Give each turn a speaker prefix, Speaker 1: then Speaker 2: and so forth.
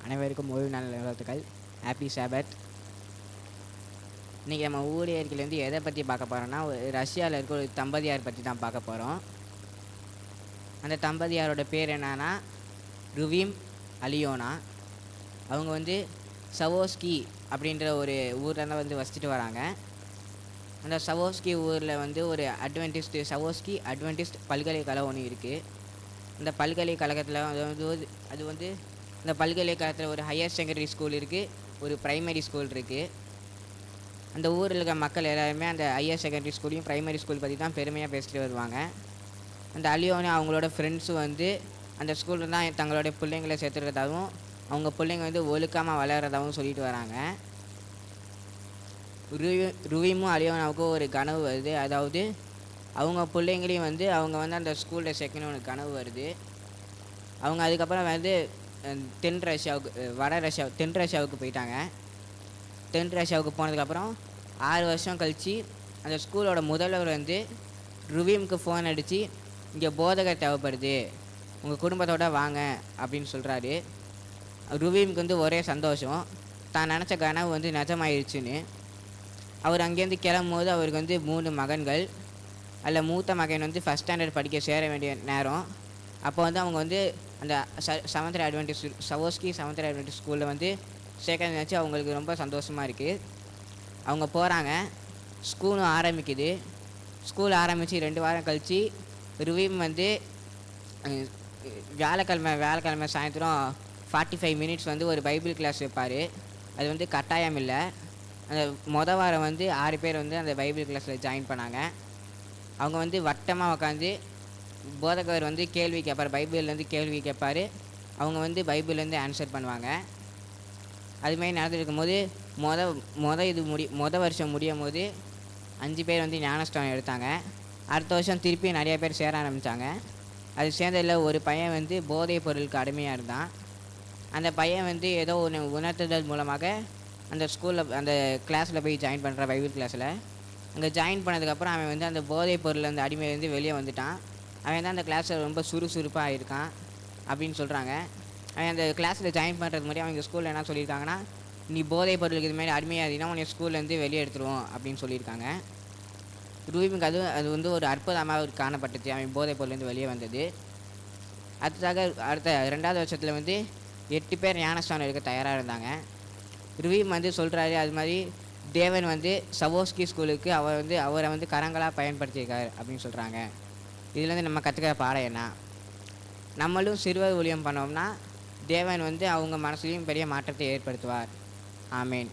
Speaker 1: அனைவருக்கும் ஓய்வு நாள் நல்வாழ்த்துக்கள். ஹாப்பி சாபத். இன்றைக்கி நம்ம ஊழியர்கள்லேருந்து எதை பற்றி பார்க்க போகிறோம்னா, ரஷ்யாவில் இருக்க ஒரு தம்பதியார் பற்றி தான் பார்க்க போகிறோம். அந்த தம்பதியாரோட பேர் என்னன்னா ருவீம், அலியோனா. அவங்க வந்து சவோஸ்கி அப்படின்ற ஒரு ஊரில் தான் வந்து வசிச்சுட்டு வராங்க. அந்த சவோஸ்கி ஊரில் வந்து ஒரு சவோஸ்கி அட்வென்டிஸ்ட் பல்கலைக்கழகம் ஒன்று இருக்குது. இந்த பல்கலைக்கழகத்தில் அது வந்து இந்த பல்கலைக்கழகத்தில் ஒரு ஹையர் செகண்டரி ஸ்கூல் இருக்குது, ஒரு ப்ரைமரி ஸ்கூல் இருக்குது. அந்த ஊரில் இருக்க மக்கள் எல்லாருமே அந்த ஹையர் செகண்டரி ஸ்கூலையும் ப்ரைமரி ஸ்கூல் பற்றி தான் பெருமையாக பேசிட்டு வருவாங்க. அந்த அலியோனு அவங்களோட ஃப்ரெண்ட்ஸும் வந்து அந்த ஸ்கூலில் தான் தங்களுடைய பிள்ளைங்களை சேர்த்துக்கிறதாகவும் அவங்க பிள்ளைங்க வந்து ஒழுக்கமாக வளர்கிறதாகவும் சொல்லிட்டு வராங்க. ருவீமும் அலியோனாவுக்கும் ஒரு கனவு வருது. அதாவது அவங்க பிள்ளைங்களையும் வந்து அவங்க வந்து அந்த ஸ்கூலில் சேர்க்கணும்னு ஒரு கனவு வருது. அவங்க அதுக்கப்புறம் வந்து தென் ரஷ்யாவுக்கு போயிட்டாங்க. தென் ரஷ்யாவுக்கு போனதுக்கப்புறம் 6 வருஷம் கழித்து அந்த ஸ்கூலோட முதல்வர் வந்து ருவீமுக்கு ஃபோன் அடித்து, இங்கே போதகர் தேவைப்படுது, உங்கள் குடும்பத்தோடு வாங்க அப்படின்னு சொல்கிறாரு. ருவீமுக்கு வந்து ஒரே சந்தோஷம், தான் நினச்ச கனவு வந்து நிஜமாயிருச்சுன்னு. அவர் அங்கேருந்து கிளம்பும்போது அவருக்கு வந்து 3 மகன்கள். அதில் மூத்த மகன் வந்து ஃபஸ்ட் ஸ்டாண்டர்ட் படிக்க சேர வேண்டிய நேரம். அப்போ வந்து அவங்க வந்து அந்த சவோஸ்கி செவன்த் அட்வென்டிஸ்ட் ஸ்கூலில் வந்து சேர்க்க நினச்சி அவங்களுக்கு ரொம்ப சந்தோஷமாக இருக்குது. அவங்க போகிறாங்க, ஸ்கூலும் ஆரம்பிக்குது. ஸ்கூல் ஆரம்பித்து 2 வாரம் கழித்து ருவீம் வந்து வியாழக்கிழமை சாயந்தரம் 45 மினிட்ஸ் வந்து ஒரு பைபிள் கிளாஸ் வைப்பார். அது வந்து கட்டாயம் இல்லை. அந்த வாரம் வந்து 6 பேர் வந்து அந்த பைபிள் கிளாஸில் ஜாயின் பண்ணாங்க. அவங்க வந்து வட்டமாக உட்காந்து போதகர் வந்து கேள்வி கேட்பார், பைபிள்லேருந்து கேள்வி கேட்பார். அவங்க வந்து பைபிள்லேருந்து ஆன்சர் பண்ணுவாங்க. அதுமாதிரி நடந்துருக்கும் போது வருஷம் முடியும் போது 5 பேர் வந்து ஞானஸ்தானம் எடுத்தாங்க. அடுத்த வருஷம் திருப்பி நிறைய பேர் சேர ஆரம்பித்தாங்க. அது சேர்ந்ததில் ஒரு பையன் வந்து போதைப் பொருளுக்கு அடிமையாக இருந்தான். அந்த பையன் வந்து ஏதோ ஒன்று உணர்த்துதல் மூலமாக அந்த அந்த கிளாஸில் போய் ஜாயின் பண்ணுற பைபிள் கிளாஸில். அங்கே ஜாயின் பண்ணதுக்கப்புறம் அவன் வந்து அந்த போதைப் பொருள் அந்த அடிமையிலேருந்து வெளியே வந்துட்டான். அவன் தான் அந்த கிளாஸில் ரொம்ப சுறுசுறுப்பாக இருக்கான் அப்படின்னு சொல்கிறாங்க. அவன் அந்த கிளாஸில் ஜாயின் பண்ணுறதுக்கு முன்னாடி அவங்க ஸ்கூலில் என்ன சொல்லியிருக்காங்கன்னா, நீ போதைப் பொருளுக்கு இதுமாதிரி அடிமையாக இருந்தீங்கன்னா உன்னை ஸ்கூல்லேருந்து வெளியே எடுத்துருவோம் அப்படின்னு சொல்லியிருக்காங்க. ரூபிமுக்கு அது வந்து ஒரு அற்புதமாக காணப்பட்டுச்சு, அவன் போதைப் பொருள்லேருந்து வெளியே வந்தது. அடுத்த 2வது வருஷத்தில் வந்து 8 பேர் ஞானஸ்தானம் எடுக்க தயாராக இருந்தாங்க. ருவீம் வந்து சொல்கிறாரு, அது மாதிரி தேவன் வந்து சவோஸ்கி ஸ்கூலுக்கு அவரை வந்து கரங்களாக பயன்படுத்தியிருக்காரு அப்படின்னு சொல்கிறாங்க. இதுலேருந்து நம்ம கற்றுக்கிற பாடம் என்ன? நம்மளும் சிறுவர் ஊழியம் பண்ணோம்னா தேவன் வந்து அவங்க மனசுலையும் பெரிய மாற்றத்தை ஏற்படுத்துவார். ஆமேன்.